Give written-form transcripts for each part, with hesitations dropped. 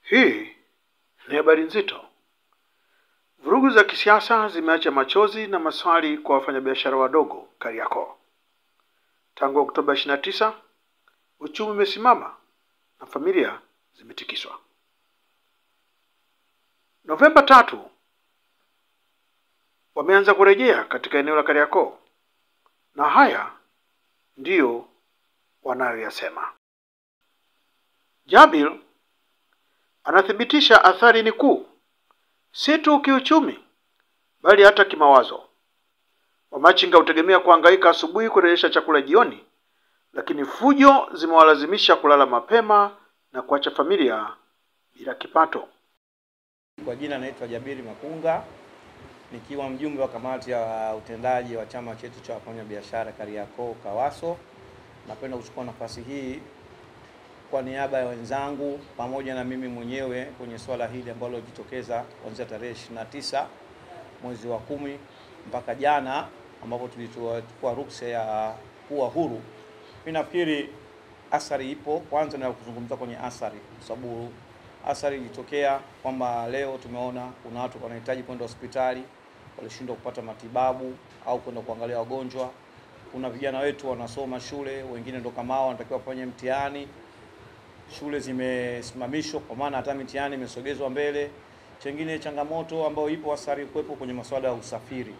Hii ni habari nzito. Vurugu za kisiasa zimeacha machozi na maswali kwa wafanyabiashara wadogo Kariakoo. Tangu Oktoba 29, uchumi umesimama na familia zimetikiswa. Novemba 3, wameanza kurejea katika eneo la Kariakoo, na haya ndiyo wanayoyasema. Jabir anathibitisha athari ni kuu, si tu kiuchumi bali hata kimawazo. Wamachinga hutegemea kuhangaika asubuhi kurejesha chakula jioni, lakini fujo zimewalazimisha kulala mapema na kuacha familia bila kipato. Kwa jina naitwa Jabiri Makunga, nikiwa mjumbe wa kamati ya utendaji wa chama chetu cha wafanyabiashara Kariakoo Kawaso. Napenda kuchukua nafasi hii kwa niaba ya wenzangu pamoja na mimi mwenyewe kwenye swala hili ambalo lilitokeza kuanzia tarehe 29 mwezi wa 10 mpaka jana ambapo tulichukua ruksa ya kuwa huru. Mimi nafikiri athari ipo. Kwanza na kuzungumza kwenye athari, kwa sababu athari ilitokea kwamba leo tumeona kuna watu wanahitaji kwenda hospitali walishindwa kupata matibabu au kwenda kuangalia wagonjwa. Kuna vijana wetu wanasoma shule, wengine ndo kama hao wanatakiwa kufanya mtihani, shule zimesimamishwa kwa maana hata mitihani imesogezwa mbele. Chengine changamoto ambayo ipo athari kuwepo kwenye masuala ya usafiri.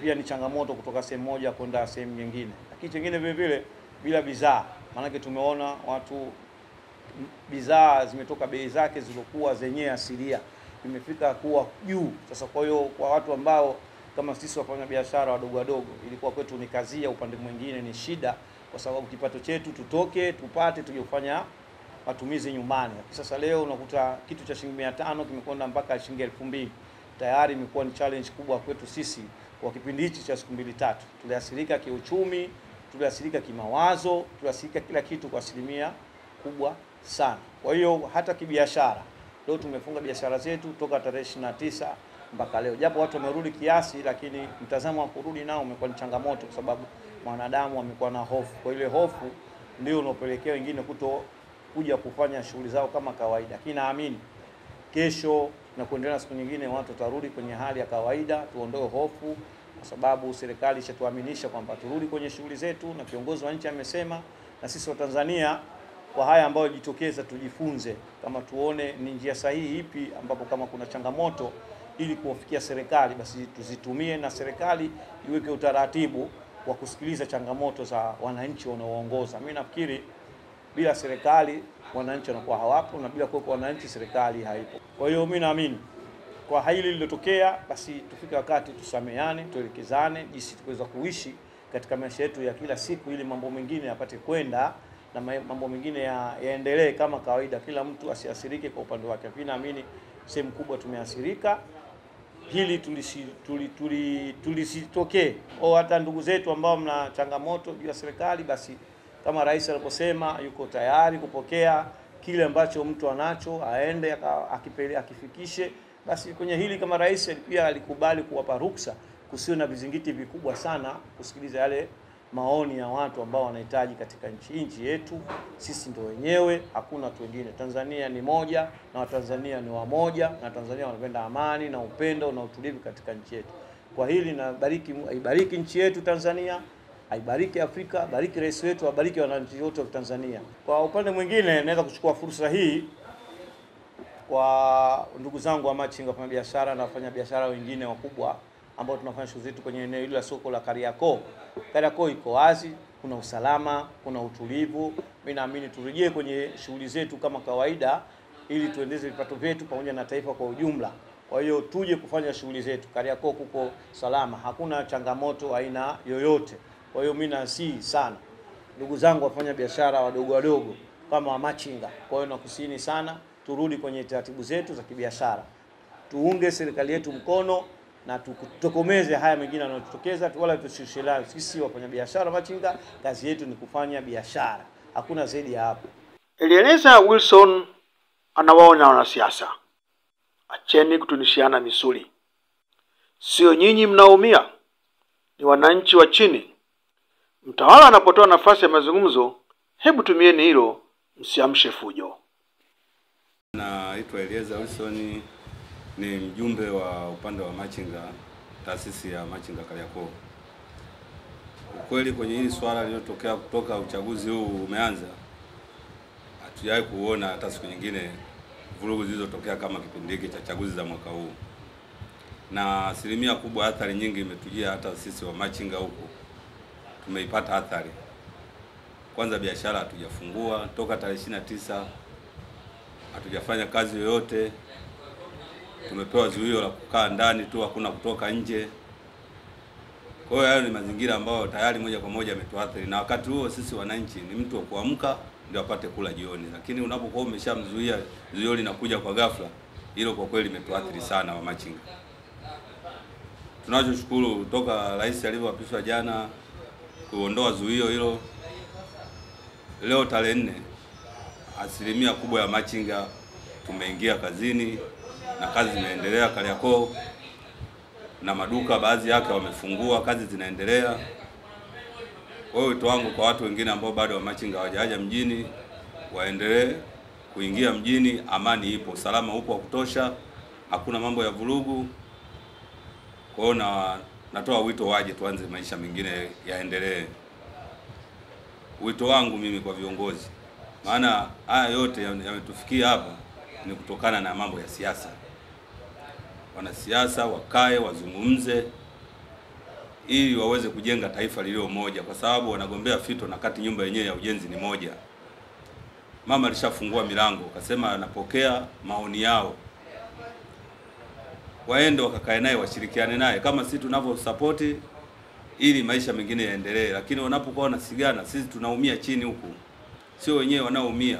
Pia ni changamoto kutoka sehemu moja kwenda sehemu nyingine. Lakini chengine vile vile bila bidhaa. Maana tumeona watu bidhaa zimetoka bei zake zilizokuwa zenyewe asilia imefika kuwa juu. Sasa kwa hiyo kwa watu ambao kama sisi wafanya biashara wadogo ilikuwa kwetu ni kazia, upande mwingine ni shida, kwa sababu kipato chetu tutoke tupate tuje kufanya matumizi nyumbani. Sasa leo unakuta kitu cha shilingi 500 kimekwenda mpaka shilingi 2000. Tayari imekuwa ni challenge kubwa kwetu sisi kwa kipindi hichi cha siku 2-3. Tuliathirika kiuchumi, tuliathirika kimawazo, tuliathirika kila kitu kwa asilimia kubwa sana. Kwa hiyo hata kibiashara leo tumefunga biashara zetu toka tarehe 29 mpaka leo. Japo watu wamerudi kiasi, lakini mtazamo wa kurudi nao umekuwa ni changamoto, kwa sababu wanadamu wamekuwa na hofu. Kwa ile hofu ndio inopelekea wengine kuja kufanya shughuli zao kama kawaida. Lakini naamini kesho na kuendelea siku nyingine watu watarudi kwenye hali ya kawaida. Tuondoe hofu, kwa sababu serikali ishatuaminisha kwamba turudi kwenye shughuli zetu, na kiongozi wa nchi amesema, na sisi wa Tanzania kwa haya ambayo jitokeza tujifunze, kama tuone ni njia sahihi ipi ambapo kama kuna changamoto ili kuwafikia serikali basi tuzitumie, na serikali iweke utaratibu wa kusikiliza changamoto za wananchi wanaoongoza. Mimi nafikiri bila serikali wananchi wanakuwa hawapo, na bila kuwepo wananchi serikali haipo. Kwa hiyo mimi naamini kwa hili lililotokea basi tufike wakati tusameane, tuelekezane jinsi tuweza kuishi katika maisha yetu ya kila siku, ili mambo mengine yapate kwenda na mambo mengine yaendelee kama kawaida, kila mtu asiathirike kwa upande wake. Mimi naamini sehemu kubwa tumeathirika, hili tulisitokee. Hata ndugu zetu ambao mna changamoto juu ya serikali, basi kama rais aliposema yuko tayari kupokea kile ambacho mtu anacho, aende akifikishe, basi kwenye hili kama rais pia alikubali kuwapa ruksa, kusiwe na vizingiti vikubwa sana kusikiliza yale maoni ya watu ambao wanahitaji katika nchi yetu. Sisi ndio wenyewe, hakuna watu wengine. Tanzania ni moja na Watanzania ni wamoja, na Tanzania wanapenda amani na upendo na utulivu katika nchi yetu. Kwa hili na ibariki nchi yetu Tanzania, aibariki Afrika, bariki rais wetu, abariki wananchi wote wa Tanzania. Kwa upande mwingine naweza kuchukua fursa hii kwa ndugu zangu wa machinga, wafanya biashara na wafanya biashara wengine wakubwa ambao tunafanya shughuli zetu kwenye eneo hili la soko la Kariakoo. Kariakoo iko wazi, kuna usalama, kuna utulivu. Mimi naamini turejee kwenye shughuli zetu kama kawaida, ili tuendeze vipato vyetu pamoja na taifa kwa ujumla. Kwa hiyo tuje kufanya shughuli zetu. Kariakoo kuko salama, hakuna changamoto aina yoyote. Kwa hiyo mimi nasihi sana ndugu zangu wafanya biashara wadogo kama machinga, kwa hiyo nakusini sana turudi kwenye taratibu zetu za kibiashara. Tuunge serikali yetu mkono na tutokomeze haya mengine yanayotokeza, wala tusishilani. Sisi wafanya biashara machinga, kazi yetu ni kufanya biashara, hakuna zaidi ya hapo. Elieleza Wilson anawaona wanasiasa, acheni kutunishiana misuli. Sio nyinyi mnaumia, ni wananchi wa chini. Mtawala anapotoa nafasi ya mazungumzo, hebu tumieni hilo, msiamshe fujo. Naitwa Elieza Wilson, ni mjumbe wa upande wa machinga, taasisi ya machinga Kariakoo. Ukweli kwenye hili swala lililotokea kutoka uchaguzi huu umeanza, hatujawahi kuona hata siku nyingine vurugu zilizotokea kama kipindi hiki cha chaguzi za mwaka huu. Na asilimia kubwa athari nyingi imetujia hata sisi wa machinga huko. Tumeipata athari. Kwanza biashara hatujafungua toka tarehe 29. Hatujafanya kazi yoyote. Tumepewa zuio la kukaa ndani tu, hakuna kutoka nje. Kwa hiyo hayo ni mazingira ambayo tayari moja kwa moja yametuathiri, na wakati huo sisi wananchi ni mtu wa kuamka ndio apate kula jioni. Lakini unapokuwa umeshamzuia, zuio linakuja kwa ghafla, hilo kwa kweli limetuathiri sana wa machinga. Tunachoshukuru toka rais alivyoapishwa jana kuondoa zuio hilo, leo tarehe 4, asilimia kubwa ya machinga tumeingia kazini na kazi zinaendelea Kariakoo, na maduka baadhi yake wamefungua, kazi zinaendelea. Kwa hiyo wito wangu kwa watu wengine ambao bado wa machinga hawajaja mjini, waendelee kuingia mjini. Amani ipo, usalama upo wa kutosha, hakuna mambo ya vurugu. Kwa hiyo natoa wito waje tuanze maisha mengine yaendelee. Wito wangu mimi kwa viongozi, maana haya yote yametufikia hapa ni kutokana na mambo ya siasa. Wanasiasa wakae wazungumze ili waweze kujenga taifa lililo moja, kwa sababu wanagombea fito na kati nyumba yenyewe ya ujenzi ni moja. Mama alishafungua milango, akasema anapokea maoni yao. Waende wakakae naye, washirikiane naye kama sisi tunavyo support ili maisha mengine yaendelee. Lakini wanapokuwa wanasigana, sisi tunaumia chini huku. Sio wenyewe wanaoumia.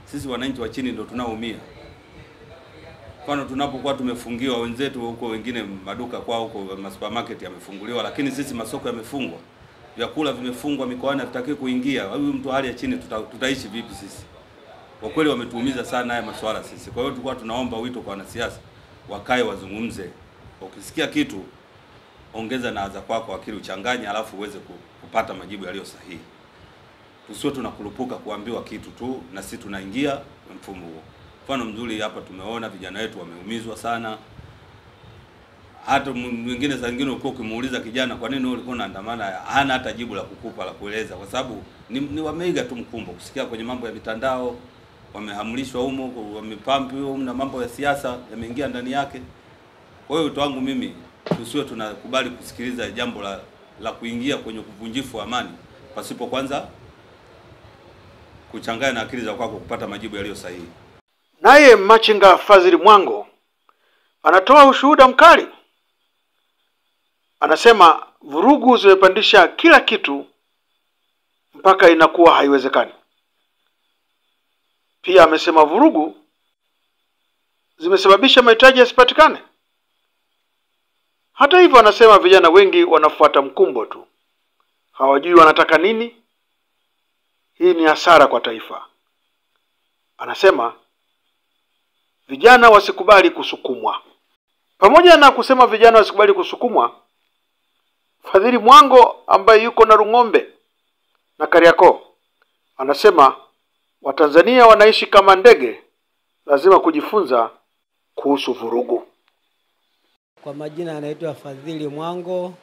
Sisi wananchi wa chini ndio tunaoumia. Kwani tunapokuwa tumefungiwa, wenzetu huko wengine maduka kwao huko supermarket yamefunguliwa, lakini sisi masoko yamefungwa. Vyakula vimefungwa mikoani, hatutaki kuingia. Huyu mtu hali ya chini tutaishi vipi sisi? Kwa kweli wametuumiza sana haya masuala sisi. Kwa hiyo tulikuwa tunaomba wito kwa wanasiasa, wakae wazungumze. Ukisikia kitu ongeza na adha kwako, akili uchanganye, alafu uweze kupata majibu yaliyo sahihi. Tusiwe tunakurupuka kuambiwa kitu tu na sisi tunaingia mfumo huo. Mfano mzuri hapa tumeona vijana wetu wameumizwa sana. Hata mwingine saa nyingine uko ukimuuliza kijana kwa nini ulikuwa unaandamana, hana hata jibu la kukupa la kueleza, kwa sababu ni wameiga tu mkumbo kusikia kwenye mambo ya mitandao, wamehamlishwa humo, wamepampi humo na mambo ya siasa yameingia ndani yake. Kwa hiyo wito wangu mimi, tusiwe tunakubali kusikiliza jambo la kuingia kwenye kuvunjifu wa amani pasipo kwanza kuchanganya na akili za kwako kupata majibu yaliyo sahihi. Naye machinga Fadhili Mwango anatoa ushuhuda mkali. Anasema vurugu zimepandisha kila kitu mpaka inakuwa haiwezekani. Pia amesema vurugu zimesababisha mahitaji yasipatikane. Hata hivyo, anasema vijana wengi wanafuata mkumbo tu, hawajui wanataka nini. Hii ni hasara kwa taifa. Anasema vijana wasikubali kusukumwa. Pamoja na kusema vijana wasikubali kusukumwa, Fadhili Mwango ambaye yuko na Rung'ombe na Kariakoo anasema Watanzania wanaishi kama ndege, lazima kujifunza kuhusu vurugu. Kwa majina anaitwa Fadhili Mwango,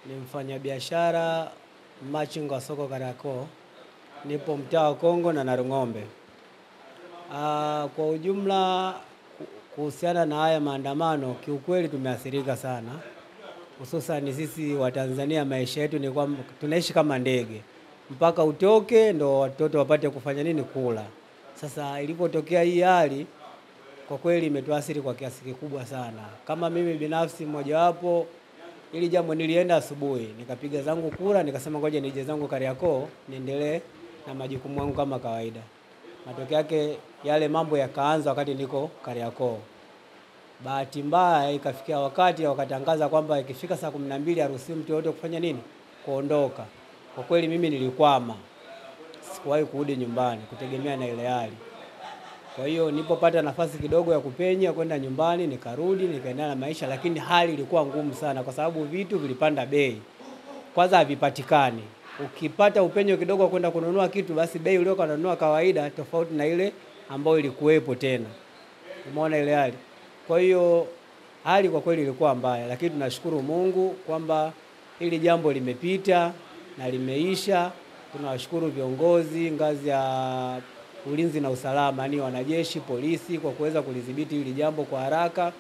ni mfanyabiashara machinga wa soko Kariakoo. Nipo mtaa wa Kongo na Rung'ombe. Kwa ujumla kuhusiana na haya maandamano, kiukweli tumeathirika sana. Hususan sisi wa Tanzania, maisha yetu ni kwamba tunaishi kama ndege. Mpaka utoke ndo watoto wapate kufanya nini, kula. Sasa ilipotokea hii hali, kwa kweli imetuathiri kwa kiasi kikubwa sana. Kama mimi binafsi mmojawapo, ili jambo nilienda asubuhi, nikapiga zangu kura, nikasema ngoja nije zangu Kariakoo niendelee na majukumu yangu kama kawaida. Matokeo yake yale mambo yakaanza wakati niko Kariakoo. Bahati mbaya ikafikia wakati wakatangaza kwamba ikifika saa 12 haruhusiwi mtu yote kufanya nini, kuondoka. Kwa kweli mimi nilikwama. Sikuwahi kurudi nyumbani kutegemea na ile hali. Kwa hiyo nilipopata nafasi kidogo ya kupenya kwenda nyumbani, nikarudi nikaendelea na maisha, lakini hali ilikuwa ngumu sana kwa sababu vitu vilipanda bei. Kwanza havipatikani. Ukipata upenyo kidogo kwenda kununua kitu, basi bei uliyokuwa unanunua kawaida tofauti na ile ambayo ilikuwepo tena. Umeona ile hali. Kwa hiyo hali kwa kweli ilikuwa mbaya, lakini tunashukuru Mungu kwamba hili jambo limepita na limeisha. Tunawashukuru viongozi ngazi ya ulinzi na usalama, yani wanajeshi, polisi, kwa kuweza kulidhibiti hili jambo kwa haraka.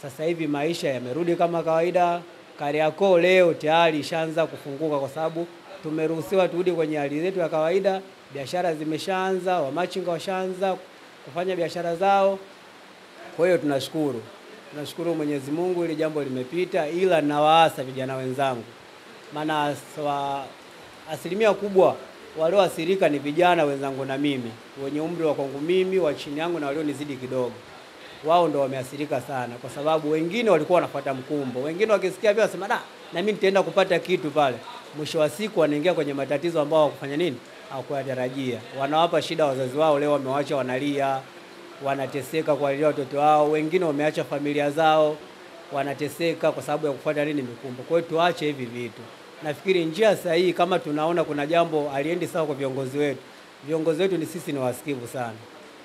Sasa hivi maisha yamerudi kama kawaida. Kariakoo leo tayari ishaanza kufunguka kwa sababu tumeruhusiwa turudi kwenye hali zetu ya kawaida. Biashara zimeshaanza, wamachinga washaanza kufanya biashara zao. Kwa hiyo tunashukuru Mwenyezi Mungu, ile jambo limepita, ila nawaasa vijana wenzangu, maana asilimia kubwa walioathirika ni vijana wenzangu na mimi, wenye umri wa kwangu mimi, wa chini yangu na walionizidi kidogo. Wao ndio wameathirika sana kwa sababu wengine walikuwa wanafuata mkumbo. Wengine wakisikia pia wasema na mimi nitaenda kupata kitu pale. Mwisho wa siku wanaingia kwenye matatizo ambao hawakufanya nini? Hawakuyatarajia. Wanawapa shida wazazi wao, leo wamewaacha wanalia, wanateseka kwa ajili ya watoto wao. Wengine wameacha familia zao, wanateseka kwa sababu ya kufuata nini? Mikumbo. Kwa hiyo tuache hivi vitu. Nafikiri njia sahihi, kama tunaona kuna jambo aliendi sawa kwa viongozi wetu. Viongozi wetu ni sisi, ni wasikivu sana.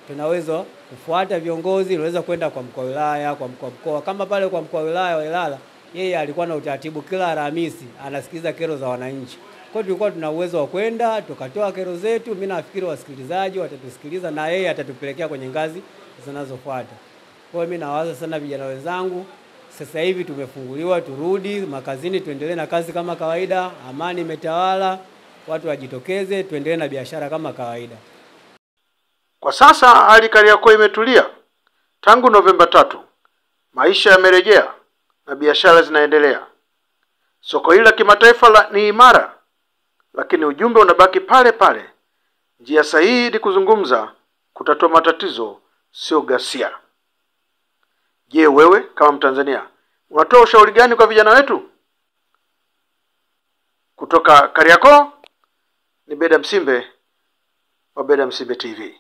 Tunaweza kufuata viongozi, tunaweza kwenda kwa mkuu wa wilaya, kwa mkuu wa mkoa. Kama pale kwa mkuu wa wilaya wa Ilala, yeye alikuwa na utaratibu kila Alhamisi anasikiliza kero za wananchi. Kwa hiyo tulikuwa tuna uwezo wa kwenda tukatoa kero zetu. Mimi nafikiri wasikilizaji watatusikiliza na yeye atatupelekea kwenye ngazi zinazofuata. Kwa hiyo mimi nawaza sana vijana wenzangu, sasa hivi tumefunguliwa, turudi makazini, tuendelee na kazi kama kawaida. Amani imetawala, watu wajitokeze, tuendelee na biashara kama kawaida. Kwa sasa hali Kariakoo imetulia. Tangu Novemba 3, maisha yamerejea na biashara zinaendelea. Soko hili la kimataifa ni imara, lakini ujumbe unabaki pale pale. Njia sahihi ni kuzungumza, kutatua matatizo, sio ghasia. Je, wewe kama Mtanzania unatoa ushauri gani kwa vijana wetu? Kutoka Kariakoo ni Beda Msimbe wa Beda Msimbe TV.